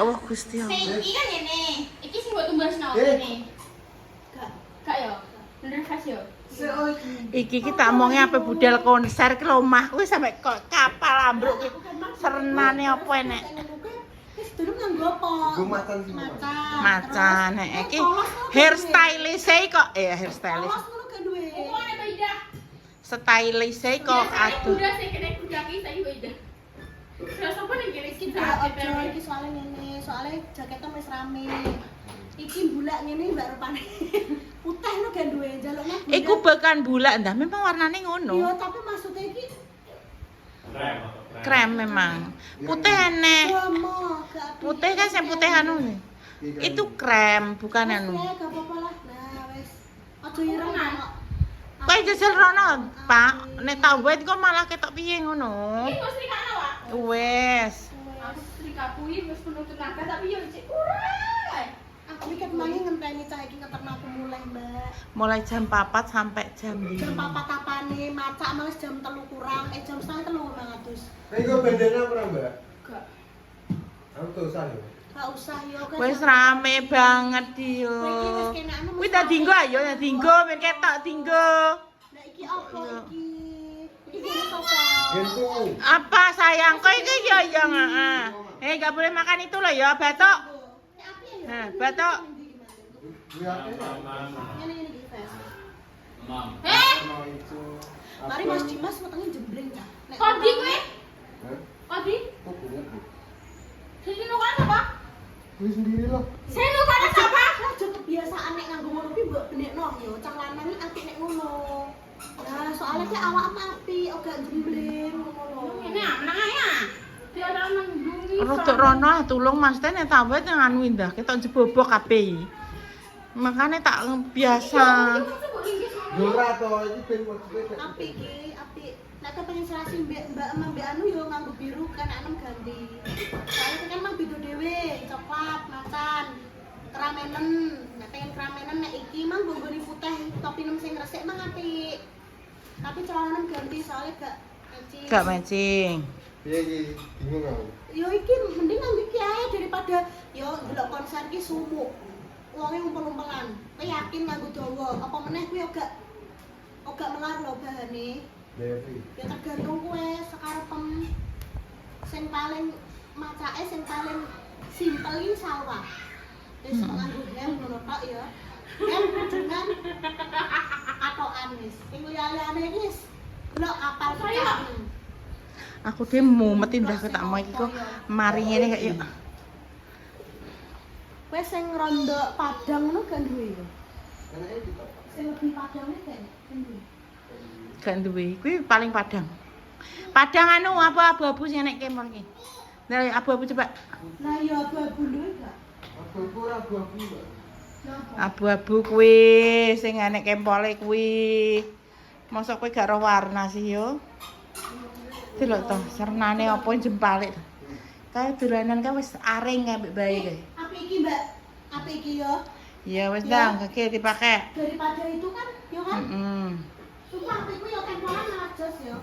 Allah Gusti Allah. Iki kan ngene. Iki sing mbok tumbasno ngene. Gak yo. Bener khas yo. Iki tak omonge ape budal konser ke omahku wis sampe kapal ambruk ki. Serenane apa enek? Wis durung nganggo apa? Nggo macan sih. Macan iki hairstylist kok hairstylist. Polos ngono gak duwe. Kok ana to Ida? Stylist kok aduh. Udah sing kene kuda ki saiki kok Ida. Terus apa ning kene iki iki soalnya ngene, soalnya jaketnya wis rame. Iki bulak ngene mbak rupane. Putih lo gak duwe jaluknya. Iku bukan bulak ndah, memang warnane ngono. Iya, tapi maksudnya iki Krem memang. Putih enek. Putih kan sing putih anu nih. Itu krem, bukan anu. Ya gak apa-apa lah. Nah, wis. Aja ireng kok. Kowe jajal rono, Pak. Nek tak buat kok malah ketok piye ngono. Iki wis rikane, Pak. Wes. Aku setrika kuwi wis penuh tenaga tapi yo cek kurang. Aku iki kemane ngenteni cah iki ngeterno aku mulai, Mbak. Mulai jam 4 sampai jam Jam 5. 4 apane, macak males jam 3 kurang, jam setengah 3 Bang. Iku bendera ora, Mbak? Gak. Aku tuh usah yo. Gak usah yo. Wis rame banget yo. Kuwi tak dinggo ayo, tak dinggo ben ketok dinggo. Lah iki apa iki? Iki apa? Gentu. Apa sayang kok iki yo yo heeh. Gak boleh makan itu loh ya, batok. Nek api ya. Nah, batok. Lihat Ini iki, Fes. Mam. mau itu. Mari Mas Dimas wetenge jembleng ta. Kodi kowe? Hah? Kodi? Kok bulat? Sing nukan apa? Kuwi sendiri loh. Sing nukan apa? Aja kebiasaan nek nganggo ngono ki mbok benekno yo, cah lanang iki apik nek ngono. Nah, soalnya ki awakmu apik, ora jembleng ngono lho. Ngene menang ae. Dia ora mendungi. Rodok rono tulung Mas Ten nek tak buat anu indah ketok jebobok kabeh. Makane tak biasa. Ora to, iki ben maksudnya. Apik ki, apik. Nek kepengen serasi mbak anu yo nganggo biru kan anem ganti. Soalnya kan mah beda dhewe, coklat, macan, keramenen. Nek pengen keramenen nek iki mah bonggone putih, topi nem sing resik mah apik. Tapi celana ganti soalnya gak matching. Gak matching. Piye iki? Bingung aku. Yo iki mending nganggo iki ae daripada yo ndelok konser ki sumuk. Wonge umpel-umpelan. Kowe yakin nganggo dawa, apa meneh kuwi ora melar lho bahane. Devi. Ya tergantung kowe sekarepem. Sing paling macake sing paling simpel iki sawah. Wis nganggo hem ngono tok ya. Hem dengan atokan wis. Sing liyane iki wis delok apal kecak. Aku dhewe mumet indah ketak mau iki kok mari ngene kaya Kowe sing rondo Padang ngono kan duwe yo. Enake gitu. Sing lebih Padang iki kan duwe. gak duwe. Kuwi paling Padang. Padang anu apa abu-abu sing nek kemon iki. Nah, abu-abu coba. Nah ya abu-abu lho gak. Aku ora abu-abu, Mbak. Abu-abu kuwi sing nek kempole kuwi. Mosok kowe gak ro warna sih yo. Delok to, sernane apa jempale to. Kae dolanan ka wis aring ambek bae kae. Apik iki, Mbak. Apik iki yo. Ya wis dah, kaki dipakai. Daripada itu kan, yo kan. Sumpah apikku yo temporan malah jos yo.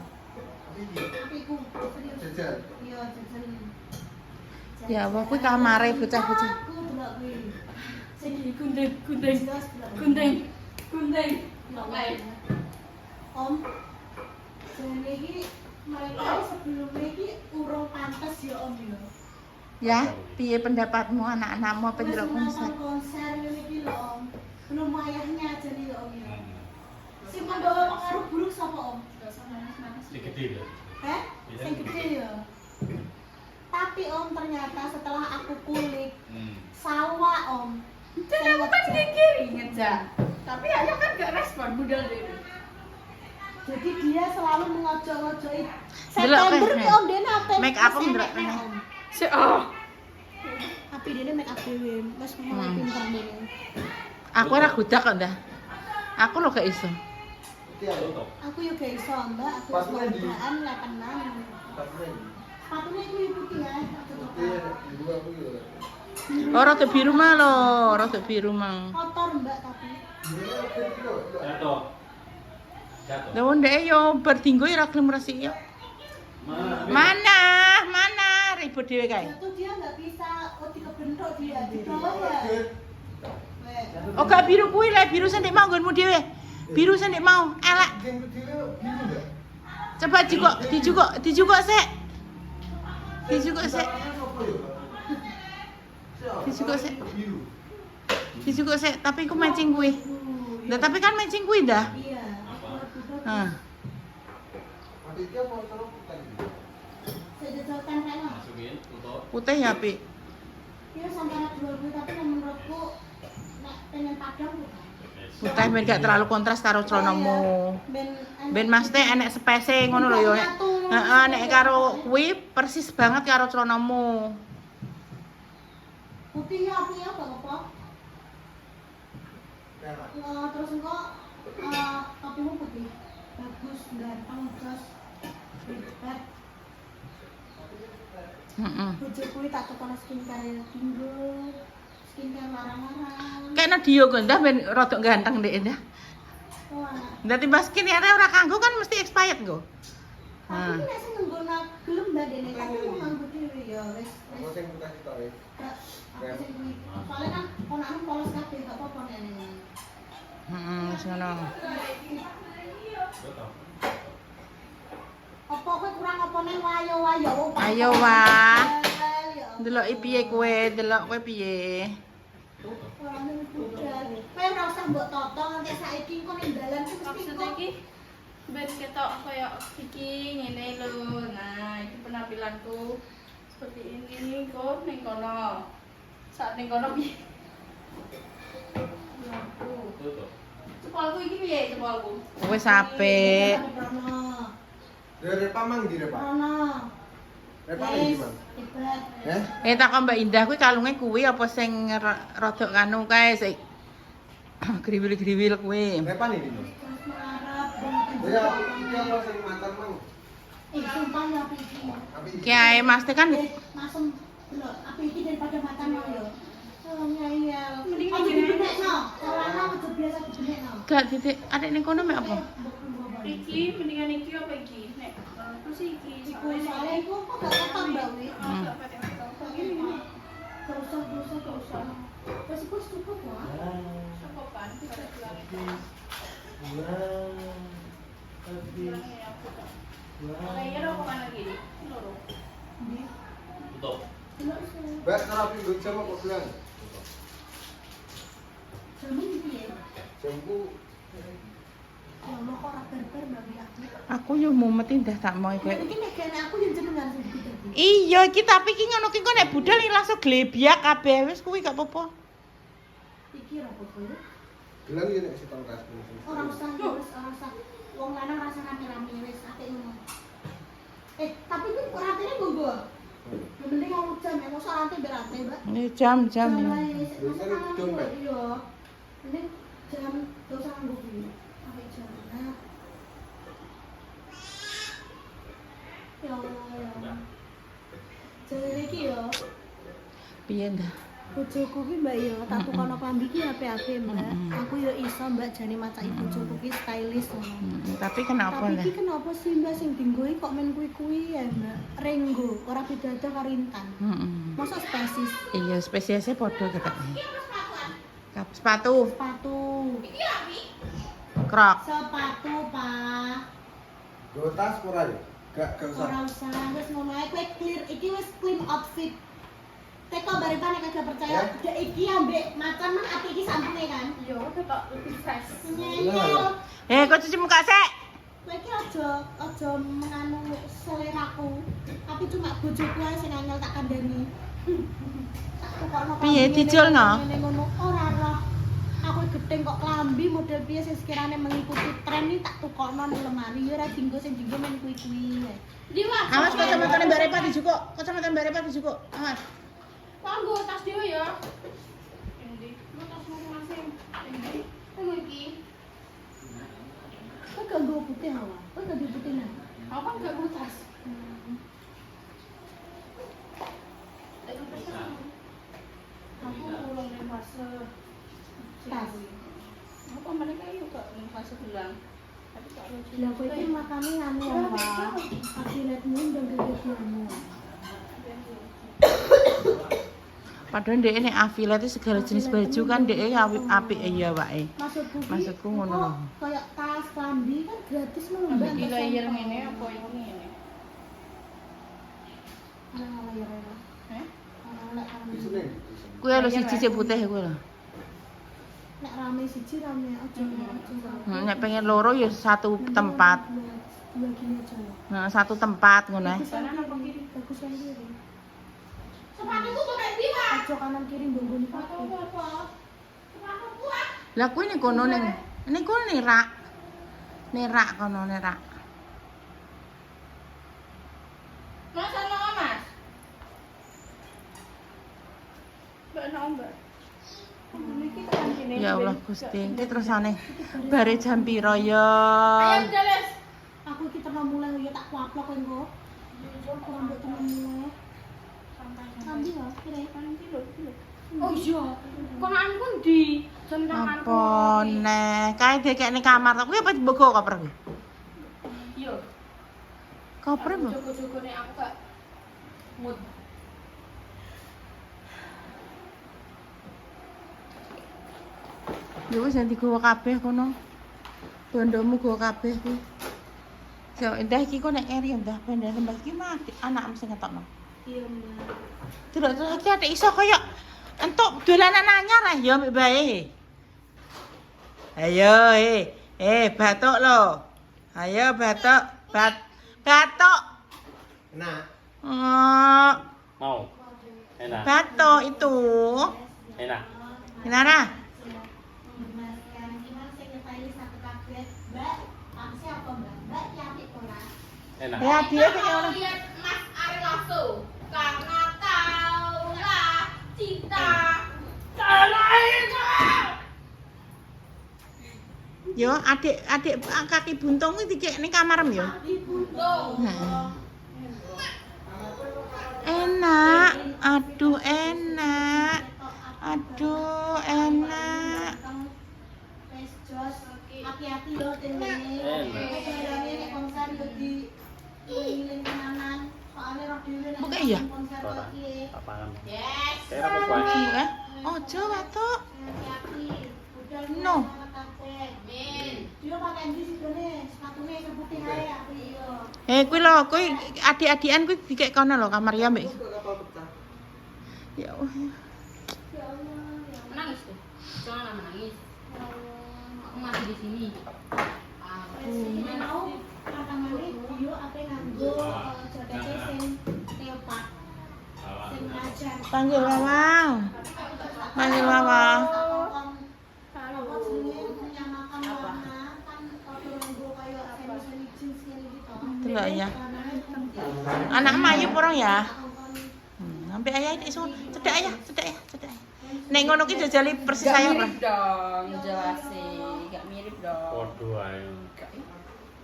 Apikku serius. Jajan. Iya, jajan. Ya apa kuwi kamare bocah-bocah. Aku delok kuwi. Sing iki gundeng. Jos delok. Gundeng. Oke. Om. Jane iki mereka sebelumnya iki urung pantes ya Om yo. Ya, piye pendapatmu anak-anakmu apa Wes ndelok konser? nonton konser ngene iki lho Om. Belum wayahnya aja nih lho Om ya. Sing membawa pengaruh buruk sapa Om? Sedikit ya. Heh? Sing gede ya. Tapi Om ternyata setelah aku kulik sawah Om. Jadi aku kan kiri ngejak. Tapi ayo kan gak respon budal deh. Jadi dia selalu mengojok-ngojoi. Delok September kene. ki Om dene apa? Make up Om delok kene. Si oh. Tapi dene make up dhewe. Mas mulai pinter dene. Aku ora gudak kok, Ndah. Aku lho gak iso. Iki ayo. Aku yo gak iso, Mbak. Aku Sepatu wis ndi? kerjaan 8-an. Sepatunya itu putih ya. Iya, ibu aku yo. Oh, rada biru mah lho, rada biru mah. Kotor Mbak tapi. Jatuh. Jatuh. Lah ndek yo berdinggo ora gelem resik yo. Mana? Mana? ribut dhewe kae. Jatuh dia nggak bisa, dikebentuk dia di bawah ya. Weh. Oh gak biru kuwi le, biru sing ndek mau nggonmu dhewe. Biru sing ndek mau, elek. Game kecilnya biru enggak? Coba dijukuk sik. Dijukuk sik. Dijukuk sik. Biru. Dijukuk sik, tapi ku matching kuwi. Lah tapi kan matching kuwi dah. Iya. Heeh. Aditya mau taruh putih. Sejejokan kan. Masukin untuk Putih ya, Pi. Dia sampai anak jual gue tapi yang menurutku nek pengen padang putih. Putih ben gak terlalu kontras karo celanamu. Ben maksudnya enek spese ngono lho yo. Heeh, nek karo kuwi persis banget karo celanamu. Putihnya apinya apa? Terus engkau topimu putih. Bagus, ganteng, terus hebat. Heeh. Bojoku tak tukang skincare tinggal, skincare larang-larang. Kayaknya dia gondah ben rodok ganteng ndek ndah. Wah. Dadi mbak skincare ora kanggo kan mesti expired go. Tapi nek sing nggono gelem badene kan mau nganggo dhewe ya wis. Apa sing putih kita ya? Aku sing kuwi. Soalnya kan ponakmu polos kabeh gak apa-apa nek. Heeh, wis ngono. betul. Apa kowe kurang opone wayo-wayo? Ayo wah. Deloki piye kowe? Delok kowe piye? Kowe ora usah mbok toto nganti saiki engko ning dalan mesti Maksudnya iki ben ketok kaya iki ngene lho. Nah, iki penampilanku seperti ini kok ning kono. Saat ning kono piye? Ya aku. Betul. Cepolku iki piye cepolku? Wis apik. Repa mang di Repa. Rono. Repa lagi mang. Hebat. Tak Mbak Indah kuwi kalunge kuwi apa sing rodok kanu kae sik griwil-griwil kuwi. Repa nih di mang. Terus mengharap Ya, ini apa sing mantan mang? sumpah ya api iki. Ki ae Mas Teh kan Masem lho, api iki daripada matamu yo. Soalnya iya. Mending Aja ngene. dibenekno. Celana aja biasa dibenekno. gak titik adek ning kono mek apa? Iki mendingan iki apa iki? Nek aku sih iki Iku soalnya iku kok gak ketang Mbak Wi. Gak pakai foto. Ini Gak usah. Terus iku cukup ya. cokokan bisa bilang itu. Bilangnya aku tak. Kayaknya rokok mana gini? Loro. Betul. Mbak, terapi gue jam apa bilang? Jamu iki ya. Jamku Ya Allah kok ora barbar Mbak Wi aku. Aku yo mumet indah tak mau Ya iki. iki nek kene aku yang jenengan sing dadi. Iya iki tapi iki ngono ki kok nek budal iki langsung glebiak kabeh wis kuwi gak apa-apa. Iki ora apa-apa ya. bilang ya nek siton kas. Ora usah, wis ora usah. Wong lanang rasa rame-rame wis apik ngono. Tapi ku ratene nggo. Yang penting mau jam ya, mosok rantai berate, Mbak. Ini jam-jam ya. Iya. Ini jam dosa nganggo kuwi. Sampai jam. Nah. Ya Allah ya. Jadi iki yo. Piye ndah? Bojoku ki Mbak yo, tak tukono klambi ki apik-apik, Mbak. Aku yo iso Mbak jane macaki bojoku ki stylish ngono. Tapi kenapa Tapi ndah? iki kenapa sih Mbak sing dinggoi kok men kuwi-kuwi ya, Mbak? Renggo, ora beda-beda karo Intan. Heeh. Masa spesies? Iya, spesiesnya padha ketane. Sepatu, Sepatu. krok. Sepatu, Pak. Gue tas pura ya? Gak Ora usah. usah, wis ngono ae kowe clear. Iki wis clean outfit. Teko bareng nek kagak percaya, dek iki ambek macan men ati iki sampune kan. Yo, ketok lebih fresh. Nyengel. Kok cuci muka sik? Kowe iki aja menganu seleraku. Tapi cuma bojoku ae sing angel tak kandhani. Tak tukokno Piye, klambi dicul ngene, no? ngene ngono. Ora roh. Aku gething kok klambi model piye sing sekirane mengikuti tren iki tak tukokno nang lemari. Ya ora dinggo sing dinggo men kuwi-kuwi. Diwas. Awas kacamata Mbak Repa dijukuk. Kacamata Mbak Repa dijukuk. Awas. Kanggo tas dhewe ya. Endi? Lu tas masing-masing. Endi? Kanggo iki. Kok gak nggo putih awak? Kok gak putih nang? Aku kan gak nggo tas. Aku ulang ning fase Tas. Apa mereka yuk kok ning fase bilang. Tapi kok lucu. Lah kowe iki makane anu wae. Aku lihat mundeng gede-gedemu. Aku Padahal dhek nek Avila itu segala jenis baju kan dhek apik ya wae. Maksudku ngono lho. Kayak tas, klambi kan gratis lho Mbak. Iki layer ngene apa iki ngene? Ana layer ya. Heh? Ana klambi. Di sini. Kuwi lho siji sing putih kuwi lho. Nek rame siji rame aja. Nek pengen loro ya satu tempat. Dua gini aja. Nah, satu tempat ngono. Kanan apa kiri? Bagus yang kiri. Sepatuku kok kayak biwa. Ojo kanan kiri mbok pakai. Lah kuwi ning kono ning kono ning rak. Nerak kono nerak. Mas ana Mas. Mbak Mbak. Iki kan kene. Ya Allah Gusti, iki terusane bare jam piro ya? Ayo Jales. Aku iki terus mulai ya tak kuaplok kowe engko. Aku ambek temen mulai. Sambil ya, kira oh iya, konaan pun di sentangan. Apa neh? Kae dekekne kamar to. Kuwi apa dibogo koper kuwi? Iya. Koper mbok. Jogo-jogone aku gak mood. Ya wis nanti gowo kabeh kono. Bondomu gowo kabeh kuwi. Yo endah iki kok nek eri endah bandar tembak iki mati anakmu sing ngetokno. Iya, Mbak. Terus iki ate iso kaya entuk dolanan anyar ah ya mbek bae. Ayo batuk lo. Ayo batuk, batuk. Nah, Oh, Mau? Enak. batuk itu. Enak. Gimana? Enak. Ya dia kayak orang. Lihat Mas Ari langsung karena kaulah cinta Yo adik kaki buntung iki dikek ning kamarem yo. buntung. Heeh. Enak. Aduh enak. Aduh enak. Wes jos, hati-hati yo dene. Enak. Perjalanane nek konser yo di ngiling tenanan. Soale roh dhewe nek Oke, iya. konser Ora. kok piye. Apaan? Yes. Kayak apa kuah? Ojo batuk. Hati-hati. Budal No. Min. Dia pakai ndi sidone? Sepatune sing putih ae aku iya. Kuwi lho, kuwi adik-adikan kuwi dikek kono lho kamar ya, Mbak. kapal pecah. Ya Allah. Ya Allah, ya Menangis tuh. Jangan menangis. Aku masih di sini. Nek mau pertamane dia ape nganggo jakete sing leopard. Sing ngajar. Panggil Wawang. Panggil Wawang. Kalau jenenge menyamakan warna kan kalau nganggo kaya semi jeans ngene gitu. Delok ya. Anak Mayu porong ya. Sampai ayah ini iso cedak ayah. Nek ngono ki jajali persis saya ora. dong, jelas sih. Gak mirip dong. Waduh ayo.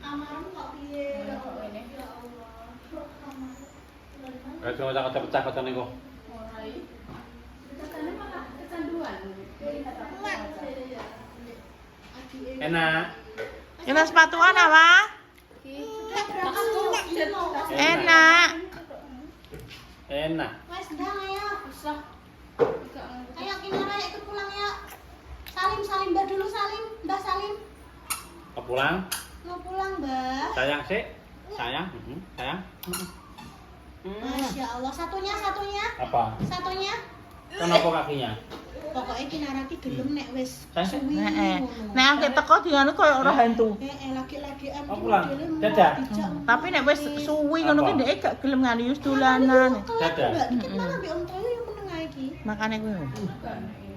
Kamarmu kok piye? Ya Allah. Kayak cuma pecah kata nih kok. Mulai. Katanya malah kecanduan. Enak. Kena sepatuan apa? Enak. Enak. Wes ndang ayo. Susah. Ayo Kinara ikut pulang ya. Salim Mbak dulu Salim. Mbak Salim. Mau pulang? Mau pulang Mbak. Sayang sih. Sayang. Sayang. Masya Allah. Satunya. Apa? Satunya. Kenapa kakinya? Pokoknya Kinara ki gelem nek wis Sayang. suwi. Heeh. ngono. Nek angkat teko dianu koyo ora hantu. Lagi-lagian Mau pulang? modelnya mau Dadah. dijak. Tapi nek wis suwi ngono ki Apa? ndek gak gelem ngani wis dolanan. Dadah. Mbak, dikit malah mbek Om Toyo yang meneng ae iki. Makane kuwi.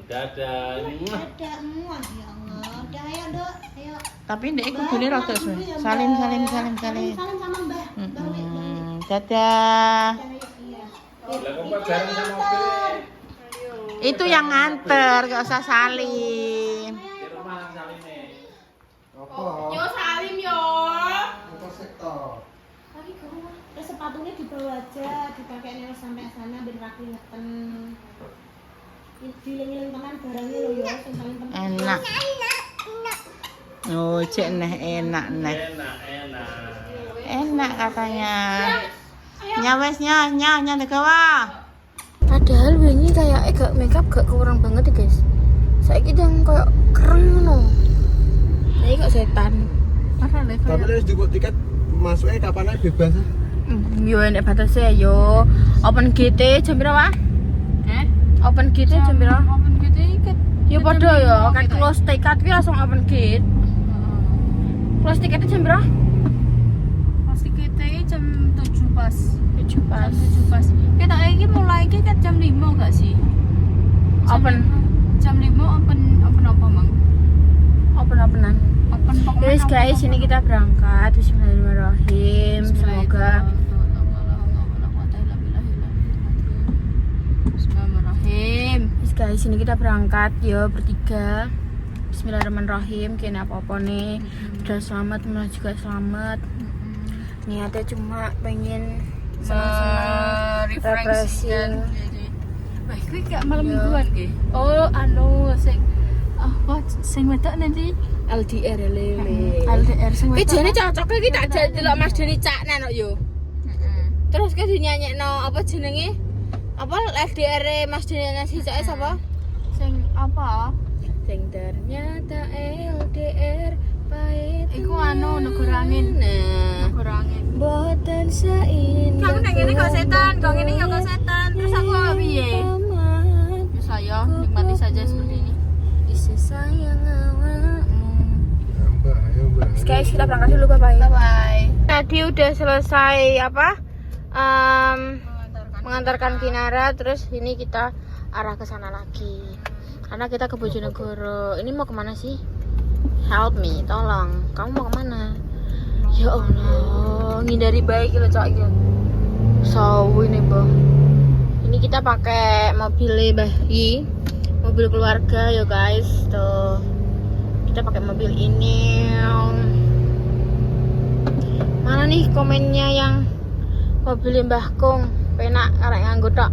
Dadah. Dadah muah ya Allah. Udah ayo, Dok. Ayo. Tapi ndek kudune rada suwe. Salim. Salim sama Mbah. Mbah Wi. Dadah. Iya. Lah kok bareng sama mobil. Itu yang nganter, gak usah salim. Di rumah saling nih. Apa? Yo salim yo. Motor sektor. Lagi ke rumah. Terus sepatunya dibawa aja, dipakai nih sampai sana ben rapi ngeten. Diling-iling tenan barangnya lo ya, sing paling penting. Enak. Oh, cek neh enak neh. Enak. Enak katanya. Nya wes nya tegawa. Padahal wingi kayak gak makeup gak kurang banget ya guys. Saiki yang kayak keren ngono. Nah, kok setan. Masa lek Tapi harus dibuat tiket masuknya kapan aja bebas. yo enek batasnya yo. Open GT jam berapa? Open GT jam berapa? Open gitu ikat. Ya padha ya, kan close tiket ki langsung open gate. Close tiketnya jam berapa? Pasti kita jam 7 pas. 7 pas. Jam 7 pas. Kita ini mulai ki kan jam 5 enggak sih? Open. Jam 5 open apa, Mang? Openan. Open pokoknya. Guys, guys, ini kita berangkat. Bismillahirrahmanirrahim. Semoga Bismillahirrahmanirrahim. guys, ini kita berangkat ya bertiga. Bismillahirrahmanirrahim. Kayaknya apa-apa nih. Udah selamat, malah juga selamat. Niatnya cuma pengen senang-senang, refreshing. Wah, kuwi gak malam mingguan ki. Oh, anu sing apa sing wedok nanti LDR lele. LDR sing Ki wedok. jane cocok iki tak delok Mas Deni cakna kok yo. Terus ki dinyanyekno apa jenenge? Apa LDR Mas Deni si cake sapa? Sing apa? Sing ternyata LDR pahit. Iku anu negara angin. Nah, Negara angin. boten seindah. Kamu nang ngene kok setan, kok ngene ya kok setan. Terus aku apa piye? Ya saya nikmati saja seperti ini. Isi sayang awakmu. Mbak, ayo Mbak. Guys, kita berangkat dulu, bye bye. Bye bye. Tadi udah selesai apa? Mengantarkan Kinara, terus ini kita arah ke sana lagi. Karena kita ke Bojonegoro. Ini mau kemana sih? Help me, tolong. Kamu mau kemana? Ya Allah, ngindari baik loh cok iki. So ini boh. Ini kita pakai mobil bayi, mobil keluarga ya guys. Tuh, kita pakai mobil ini. Mana nih komennya yang mobil Mbah Kung? Penak arek nganggo tok.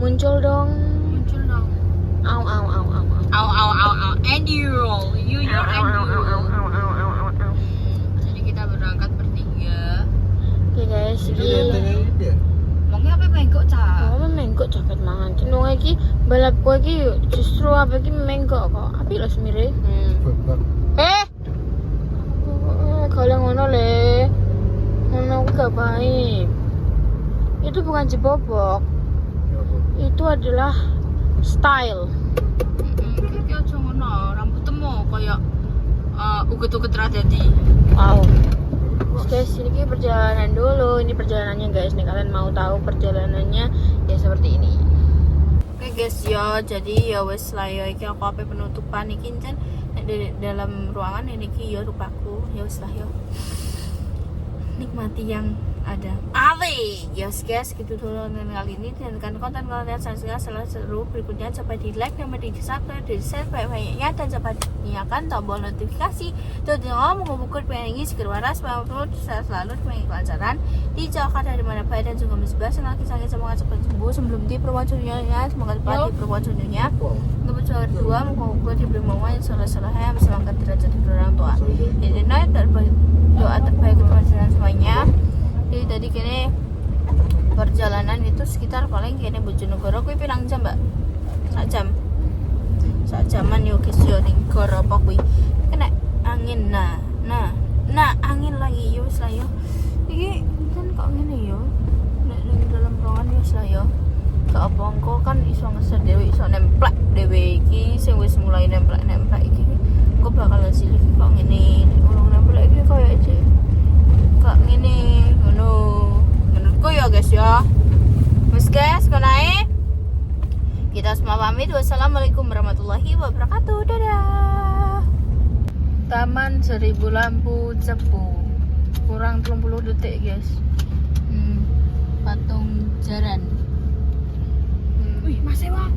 Muncul dong. Muncul dong. Au au au au au. Au. And you roll. You Au au au au au au au au. Jadi kita berangkat bertiga. Oke guys, Itu iki nyentengnya ini ya? Monggo apa bengkok cah? apa menggok jaket mangan. Cinung iki balap kowe iki justru apa iki menggok kok. Apik lho semire. Babak. Kalau ngono le. Ngono ku gak baik. Itu bukan jebobok. Ya apa? Itu adalah style. Iki aja ngono, rambutmu koyo uget-uget ra dadi. Wow. Guys, ini perjalanan dulu. Ini perjalanannya guys. Nih kalian mau tahu perjalanannya ya seperti ini. Oke guys ya, jadi ya wes lah ya iki aku ape penutupan iki jan di dalam ruangan ini ki ya rupaku. Ya wes lah ya. Nikmati yang ada. Ali, yes guys, gitu dulu dengan kali ini. Dan konten kalian sangat seru berikutnya coba di like dan di subscribe, di share banyak-banyaknya dan coba nyalakan tombol notifikasi. Tuh jangan menghubungkan pengen segera waras, selalu pengen kelancaran dijauhkan dari mana baik dan juga musibah. Senang kisahnya semoga cepat sembuh sebelum di perwacunya, semoga cepat di perwacunya. Untuk juara kedua menghubungkan diberi momen salah-salahnya menyelamatkan derajat orang tua. Jadi naik dan doa terbaik untuk kalian semuanya. Jadi tadi kene perjalanan itu sekitar paling kene Bojonegoro kuwi pirang jam, Mbak? Sak jaman yo guys yo ning goro apa kuwi. Kena angin nah angin lagi yo wis lah yo. Iki kan kok ngene yo. Nek ning dalam ruangan yo wis lah yo. Gak apa engko kan iso ngeser dhewe iso nemplek dhewe iki sing wis mulai nemplek iki. Engko bakal hasil iki kok ngene. Urung nemplek iki koyo aja. Kok ngene ngono menurutku ya guys ya. Wes guys, konae kita semua pamit. Wassalamualaikum warahmatullahi wabarakatuh. Dadah. Taman 1000 lampu cepu. Kurang 30 detik guys. Patung jaran. Wih, Mas Ewa.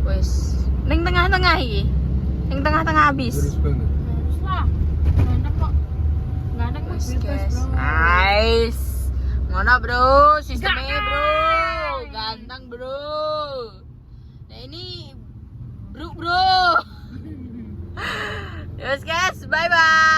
Wes ning tengah-tengah iki. Ning tengah-tengah habis. Terus banget. Terus lah. Ganteng kok. Ganteng Mas guys. Nice. Ngono bro, sistemnya bro. Ganteng bro. Nah ini bro. Yes guys, bye bye.